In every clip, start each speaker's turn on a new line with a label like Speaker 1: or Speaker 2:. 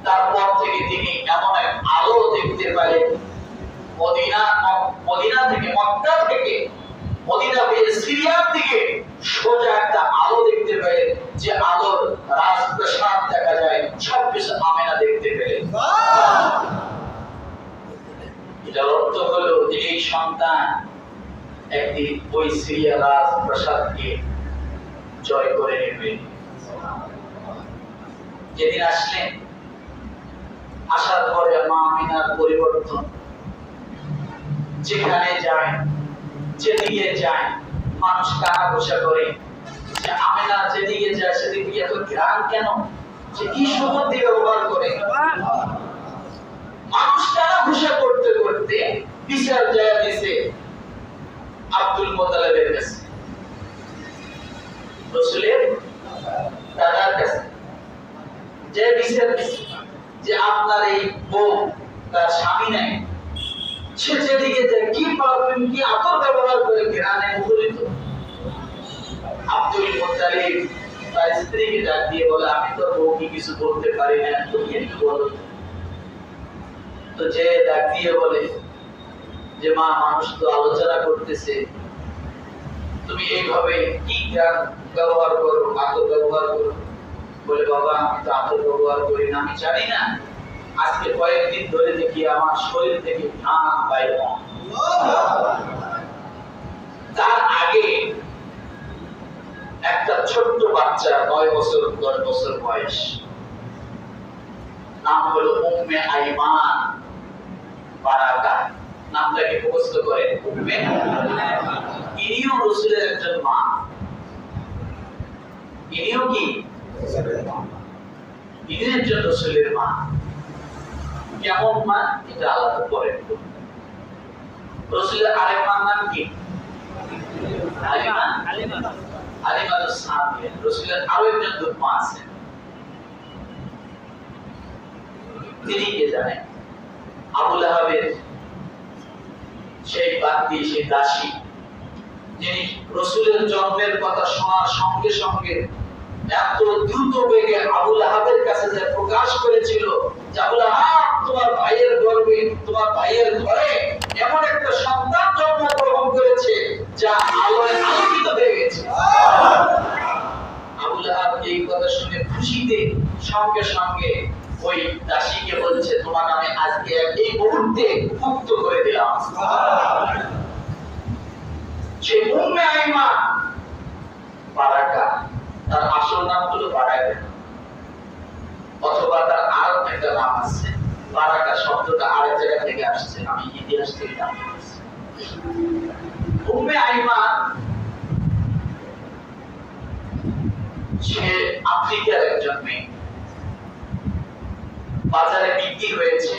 Speaker 1: তারপর থেকে তিনি এমন এক আলো দেখতে পেলেন, মদিনা থেকে, মক্কা থেকে, মদিনা থেকে সিরিয়ার দিকে সোজা একটা আলো দেখতে পেলেন, যে আলোর রাজপ্রাসাদ দেখা যায়, সবকিছু আমেনা দেখতে পেলেন। এটার অর্থ হলো যে এই সন্তান একদিন ওই সিরিয়া রাজপ্রাসাদকে জয় করে নেবে। যেদিন আসলেন, আসার পরে মা আমিনার পরিবর্তন, যেখানে যায়, যেদিকে যায় মানুষ কানা ঘোষা করে, যে আমিনা যেদিকে যায় সেদিকে এত ঘ্রাণ কেন, সে কি সুগন্ধি ব্যবহার করে। মানুষ কানা ঘোষা করতে করতে বিচার যায় দিছে আব্দুল মুত্তালিবের কাছে, রাসূলের দাদার কাছে, যে বিচার দিছে যে আপনার এই বউ, তার স্বামী নাই, সে যেদিকে যায় কি পারফিউম, কি আতর ব্যবহার করে ঘ্রাণে মুখরিত। আব্দুল মুত্তালিব তার স্ত্রীকে ডাক দিয়ে বলে, আমি তো বউকে কিছু বলতে পারি না, তুমি একটু বলো। তো যে ডাক দিয়ে বলে যে মা, মানুষ তো আলোচনা করতেছে, তুমি এইভাবে কি ঘ্রাণ ব্যবহার করো, আতর ব্যবহার করো। বলে, বাবা আমি তো আতর ব্যবহার করি না, আমি জানি না, আজকে কয়েকদিন ধরে দেখি আমার শরীর থেকে ঘ্রাণ বাইর হয়। তার আগে একটা ছোট্ট বাচ্চা, 9 বছর 10 বছর বয়স, নাম হলো উম্মে আইমান বারাকা, নামটাকে মুখস্থ করে উম্মে। ইনিও রাসূলের একজন মা, ইনিও কি ইনি একজন রাসূলের মা। কেমন মা এটা আলাদা পরে। রাসূলের আরেক মার নাম কি? হালিমা। হালিমা সাদিয়া। রাসূলের আরো একজন দুধমা আছে, তিনি কে জানেন? আবু লাহাবের সেই বাদী, সেই দাসী, যিনি রাসূলের জন্মের কথা শোনার সঙ্গে সঙ্গে এত দ্রুত বেগে আবু লাহাবের কাছে যে প্রকাশ করেছিল যে আবু লাহাব, তোমার ভাইয়ের গর্ভে, তোমার ভাইয়ের ঘরে এমন একটা সন্তান জন্মগ্রহণ করেছে যা আলোয় আলোকিত হয়ে গেছে। আবু লাহাব এই কথা শুনে খুশিতে সঙ্গে সঙ্গে ওই দাসীকে বলছে, তোমার নামে আজকে এই মুহূর্তে মুক্ত করে দিলাম। সেই উম্মে আইমান বারাকা, তার আসল নাম হলো বারাকা, অথবা তার আরো একটা নাম আছে। বারাকা শব্দটা আরেক জায়গা থেকে আসছে, আমি ইতিহাস থেকে জানতে পারছি। উম্মে আইমান সে আফ্রিকার একজন মেয়ে, বাজারে বিক্রি হয়েছে।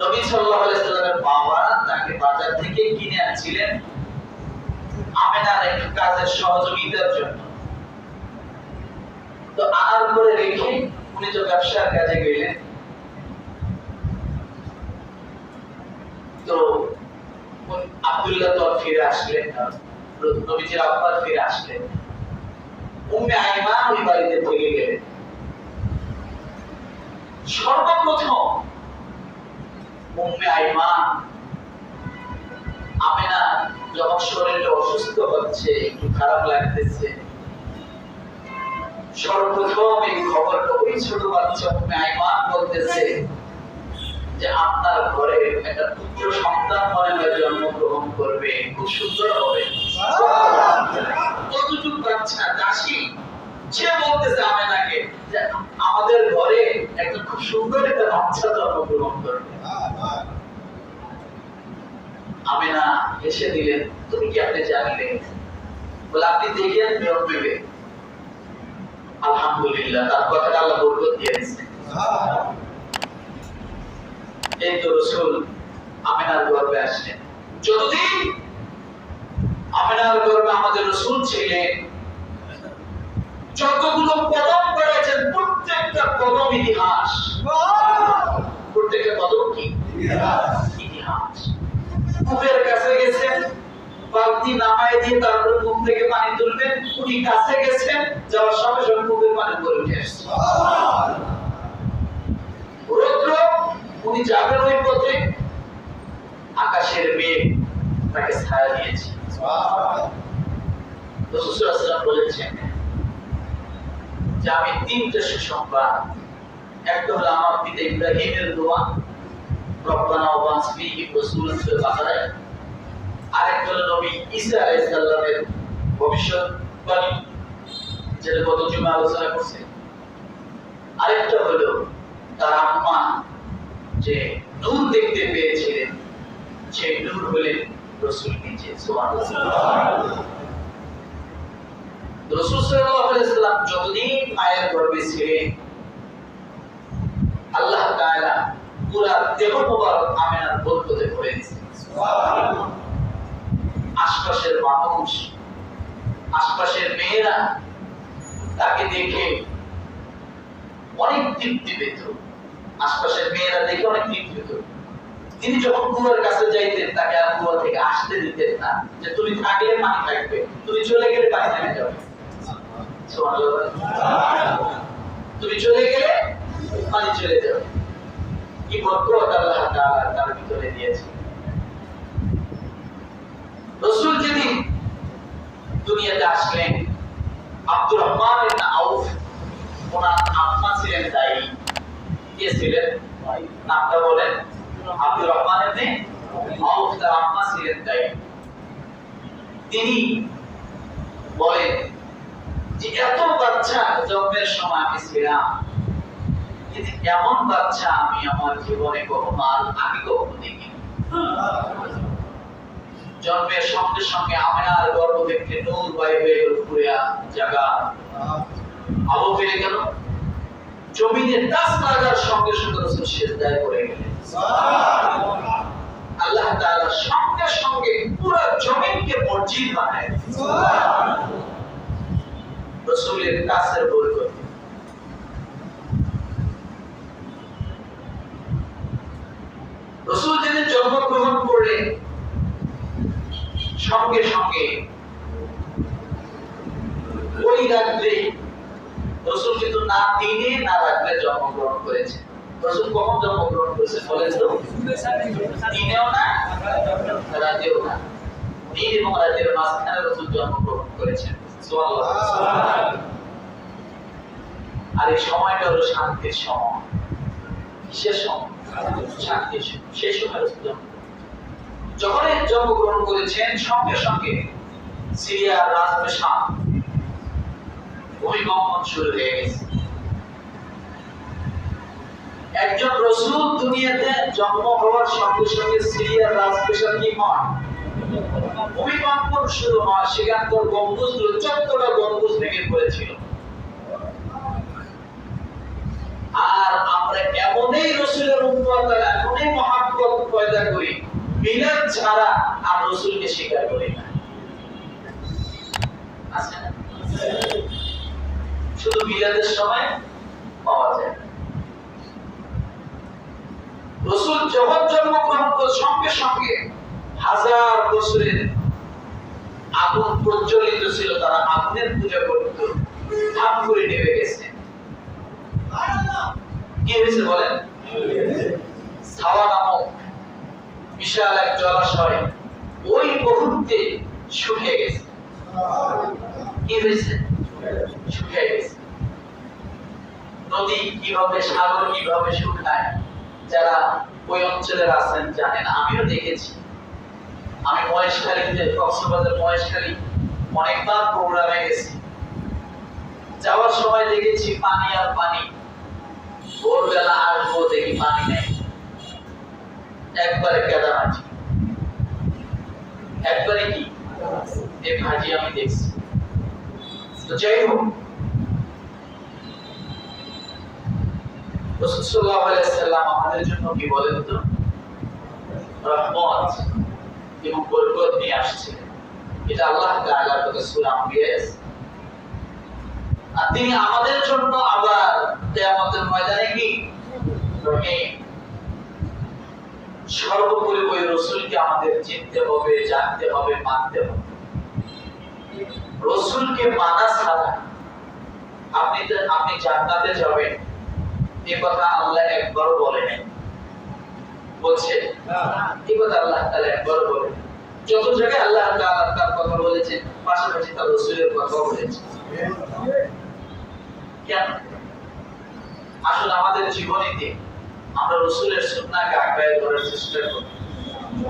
Speaker 1: নবী সাল্লাল্লাহু আলাইহি ওয়াসাল্লামের বাবা তাকে বাজার থেকে কিনে আনছিলেন আমেনার একটু কাজের সহযোগিতার জন্য। তো আনার করে রেখে উনি তো ব্যবসার কাজে গেলেন। তো আব্দুল্লাহ তো ফিরে আসলেন, নবীজির আব্বা ফিরে আসলেন। উম্মে আইমান ওই বাড়িতে থেকে গেলেন। সর্বপ্রথম উম্মে আইমান আমেনা যখন শরীরটা অসুস্থ হচ্ছে, একটু খারাপ লাগতেছে, সর্বপ্রথম এই খবরটা ওই ছোট বাচ্চা উম্মে আইমান বলতেছে যে আপনার ঘরে একটা পুত্র সন্তান মনে হয় জন্মগ্রহণ করবে, খুব সুন্দর হবে। কতটুকু বাচ্চা দাসী, সে বলতেছে আমেনাকে যে আমাদের ঘরে একটা খুব সুন্দর একটা বাচ্চা জন্মগ্রহণ করবে। আমেনা হেসে দিলেন, তুমি কি আপনি জানলে? বলে, আপনি দেখেন নিয়ম পেবে। আলহামদুলিল্লাহ, তার কথাটা আল্লাহ বরকত দিয়েছে। এই তো রাসূল আমেনার গর্ভে আসলেন। যতদিন আমেনার গর্ভে আমাদের রাসূল ছিলেন, যতগুলো কদম করেছেন প্রত্যেকটা কদম ইতিহাস। প্রত্যেকটা কদম কি ইতিহাস। কূপের কাছে গেছেন, বালতি নামায় দিয়ে তারপরে মুখ থেকে পানি তুলবেন, উনি কাছে গেছেন, যাওয়ার সঙ্গে সঙ্গে মুখের পানি পড়ে উঠে আসছে। রৌদ্র, উনি যাবেন ওই পথে, আকাশের মেঘ তাকে ছায়া দিয়েছে। রাসূল সাল্লাল্লাহু আলাইহি ওয়াসাল্লাম বলেছেন যে আমি তিনটা সুসংবাদ, একটা হলো আমার পিতা ইব্রাহিমের দোয়া রব্বানা ওয়াবাস ফীহি রাসূলান ফিল বাকারা, আরেকটা হলো নবী ঈসা আলাইহিস সালামের ভবিষ্যৎবাণী যেটা গত জুমা আলোচনা করছে, আরেকটা হলো তার আম্মা যে নূর দেখতে পেয়েছিলেন, সেই নূর হলেন রাসূল নিজে। সুবহানাল্লাহ। রাসূল সাল্লাল্লাহু আলাইহি ওয়াসাল্লাম যতদিন মায়ের গর্ভে ছিলেন, আল্লাহ তাআলা পুরা দেহ মোবারক আমিনার বরকতে ভরে দিয়েছেন। সুবহানাল্লাহ। আশপাশের মানুষ, আশপাশের মেয়েরা তাকে দেখে অনেক তৃপ্তি পেত, আশপাশের মেয়েরা দেখে অনেক তৃপ্তি পেত। তিনি যখন কুয়ার কাছে যাইতেন, তাকে আর কুয়া থেকে আসতে দিতেন না, যে তুমি থাকলে পানি থাকবে, তুমি চলে গেলে পানি থেমে যাবে। তুমি চলে গেলে পানি চলে যাবে। কি বরকত আল্লাহ তাআলা তার ভিতরে দিয়েছে। রাসূল যেদিন দুনিয়াতে আসলেন, আব্দুর রহমান ইবনে আউফ ওনার আম্মা ছিলেন দায়ী। কে ছিলেন? নামটা বলেন। আব্দুর রহমান ইবনে আউফ, তার আম্মা ছিলেন দায়ী। তিনি বলেন যে এত বাচ্চা জন্মের সময় আমি ছিলাম, কিন্তু এমন বাচ্চা আমি আমার জীবনে কখনো আগে কখনো দেখিনি। জন্মের সঙ্গে সঙ্গে আমিনার গর্ভ থেকে নূর বাইর হয়ে গেল, পুরা জায়গা আলো পেয়ে গেল। জমিনে টাচ লাগার সঙ্গে সঙ্গে রাসূল সিজদায় পড়ে গেলেন। সুবহানাল্লাহ। আল্লাহ তাআলা সঙ্গে সঙ্গে পুরো জমিনকে মসজিদ বানায় দিলেন। সুবহানাল্লাহ। রাসূলের কাছের বরকত। রাসূল যেদিন জন্মগ্রহণ করলেন, সঙ্গে সঙ্গে ওই রাত্রে রাসূল কিন্তু না দিনে না রাত্রে জন্মগ্রহণ করেছে। রাসূল কখন জন্মগ্রহণ করেছে বলেন তো? দিনেও না রাতেও না, দিন এবং রাতের মাঝখানে রাসূল জন্মগ্রহণ করেছেন। সুবহানাল্লাহ। আর এই সময়টা হলো শান্তির সময়। কিসের সময়? শান্তির সময়। সেই সময় রাসূল যখন জন্মগ্রহণ করেছেন, সঙ্গে সঙ্গে সিরিয়ার রাজবেশা ভূমিকম্প শুরু হয়ে গেছে। একজন রাসূল দুনিয়াতে জন্ম হওয়ার সঙ্গে সঙ্গে সিরিয়ার রাজবেশা কি হয়? ভূমিকম্প শুরু হয়। সেখানকার গম্বুজগুলো, 14টা গম্বুজ ভেঙে পড়েছিল। আর আমরা এমনই রাসূলের উম্মত, এমনই মহব্বত পয়দা করি, মিলাদ ছাড়া আর রাসূলকে স্বীকার করি না। আছে না? শুধু মিলাদের সময় পাওয়া যায়। রাসূল যখন জন্মগ্রহণ করার সঙ্গে সঙ্গে হাজার বছরের আগুন প্রজ্বলিত ছিল, তারা আগুনের পূজা করত, ধাম করে নেমে গেছে। কি হয়েছে বলেন? সাওয়া নামক বিশাল এক জলাশয় ওই মুহূর্তে শুকিয়ে গেছে। কি হয়েছে? শুকিয়ে গেছে। নদী কিভাবে, সাগর কিভাবে শুকায়, যারা ওই অঞ্চলের আছেন জানেন। আমিও দেখেছি। আমি মহেশখালীতে, কক্সবাজার মহেশখালী অনেকবার প্রোগ্রামে গেছি। যাওয়ার সময় দেখেছি পানি আর পানি। ভোরবেলা আসবো, দেখি পানি নেই, একবারে কেদামাটি, একবারে কি এই ভাজি আমি দেখছি। তো যাই হোক, রাসূল সাল্লাল্লাহু আলাইহি ওয়াসাল্লাম আমাদের জন্য কি বলেন তো? রহমত এবং বরকত নিয়ে আসছে। এটা আল্লাহ তাআলার কথা সূরা আম্বিয়া। আর তিনি আমাদের জন্য আবার কিয়ামতের ময়দানে কি রহিম, সর্বোপরি ওই রসুলকে আমাদের চিনতে হবে, জানতে হবে, মানতে হবে। রসুলকে মানা ছাড়া আপনি জান্নাতে যাবেন এই কথা আল্লাহ একবারও বলে নাই। বলছে এই কথা আল্লাহ তাআলা একবারও বলে নাই। যত জায়গায় আল্লাহ তাআলা তার কথা বলেছেন, পাশাপাশি তার রসুলের কথা বলেছেন। কেন? আসলে আমাদের জীবনেতে আমরা রসুলের সুন্নাহকে আঁকড়ে ধরার চেষ্টা করি,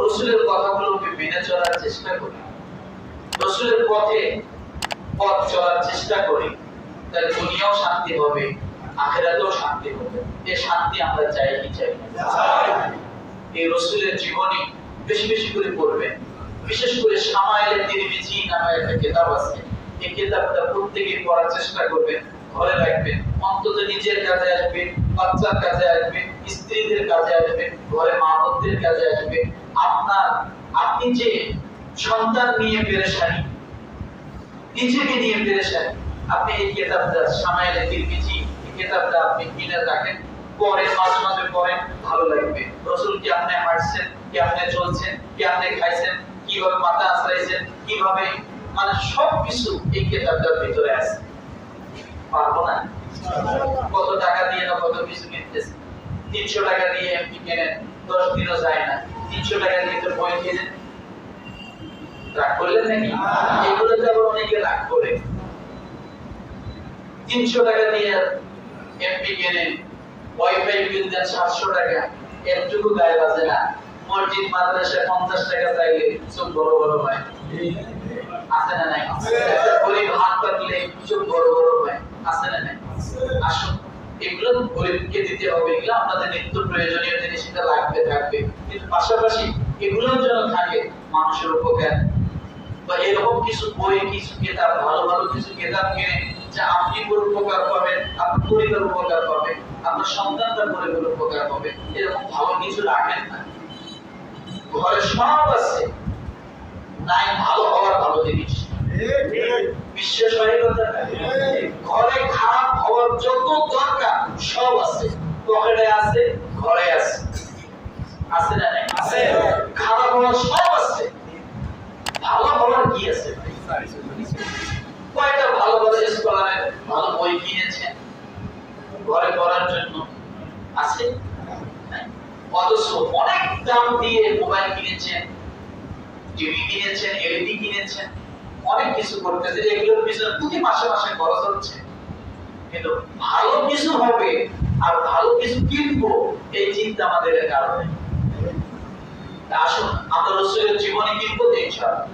Speaker 1: রসুলের কথাগুলোকে মেনে চলার চেষ্টা করি, রসুলের পথ চলার চেষ্টা করি। তাহলে দুনিয়াও শান্তি হবে, আখিরাতেও শান্তি হবে। এই শান্তি আমরা চাই কি চাই না? এই রসুলের জীবনী বেশি বেশি করে পড়বেন। বিশেষ করে শামায়েলে তিরমিজি নামে একটা কিতাব আছে, এই কিতাবটা প্রত্যেকেই পড়ার চেষ্টা করবেন, ঘরে রাখবেন। অন্তত নিজের কাজে আসবে, বাচ্চার কাজে আসবে, স্ত্রীদের কাজে আসবে, ঘরে মা বোনদের কাজে আসবে। আপনি যে সন্তান নিয়ে পেরেশানি, নিজেকে নিয়ে পেরেশানি, আপনি এই কিতাবটা শামায়েলে তিরমিজি এই কিতাবটা আপনি কিনে রাখেন, পরে মাঝে মাঝে পড়েন, ভালো লাগবে। রসুল কি আপনি হাঁটছেন, কি আপনি চলছেন, কি আপনি খাইছেন, কিভাবে মাথা আছড়াইছেন, কিভাবে, মানে সবকিছু এই কিতাবটার ভিতরে আছে। পারবো না? কত টাকা দিয়ে না কত কিছু কিনতেছে। 300 টাকা দিয়ে এমপি কেনেন, 10 দিনও যায় না। 300 টাকা দিয়ে তো বই কিনেন, রাগ করলেন নাকি? এগুলো তো আবার অনেকে রাগ করে। 300 টাকা দিয়ে এমপি কেনেন, ওয়াইফাই বিল দেন 700 টাকা, একটুকু গায়ে বাজে না। মসজিদ মাদ্রাসায় 50 টাকা চাইলে চোখ বড় বড় হয়, আছে না নাই? গরিব হাত পাতলে চোখ বড় বড় হয়, আছে না নাই? আসুন, এগুলো গরিবকে দিতে হবে, এগুলো আপনাদের নিত্য প্রয়োজনীয় জিনিস, এটা লাগবে থাকবে, কিন্তু পাশাপাশি এগুলোর জন্য থাকে মানুষের উপকার। বা এরকম কিছু বই, কিছু কিতাব, ভালো ভালো কিছু কিতাব কিনে যা আপনি উপকার পাবেন, আপনার পরিবার উপকার পাবে, আপনার সন্তানরা পরিবার উপকার পাবে, এরকম ভালো কিছু রাখেন না। ঘরে সব আছে, নাই ভালো হওয়ার ভালো জিনিস। বিশ্বাস হয় কথা? ঘরে খারাপ হওয়ার যত দরকার সব আছে, পকেটে আছে, ঘরে আছে, আছে না নাই? খারাপ হওয়ার সব আছে, ভালো হওয়ার কি আছে? কয়টা ভালো ভালো স্কলারের ভালো বই কিনেছেন ঘরে পড়ার জন্য, আছে? অথচ অনেক দাম দিয়ে মোবাইল কিনেছেন, টিভি কিনেছেন, এলইডি কিনেছেন, অনেক কিছু করতেছে, এগুলোর পিছনে প্রতি মাসে মাসে খরচ হচ্ছে। কিন্তু ভালো কিছু হবে আর ভালো কিছু কিনবো, এই চিন্তা আমাদের কারণে। আসুন আমরা রসুলের জীবনী কিনবো, ইনশাআল্লাহ।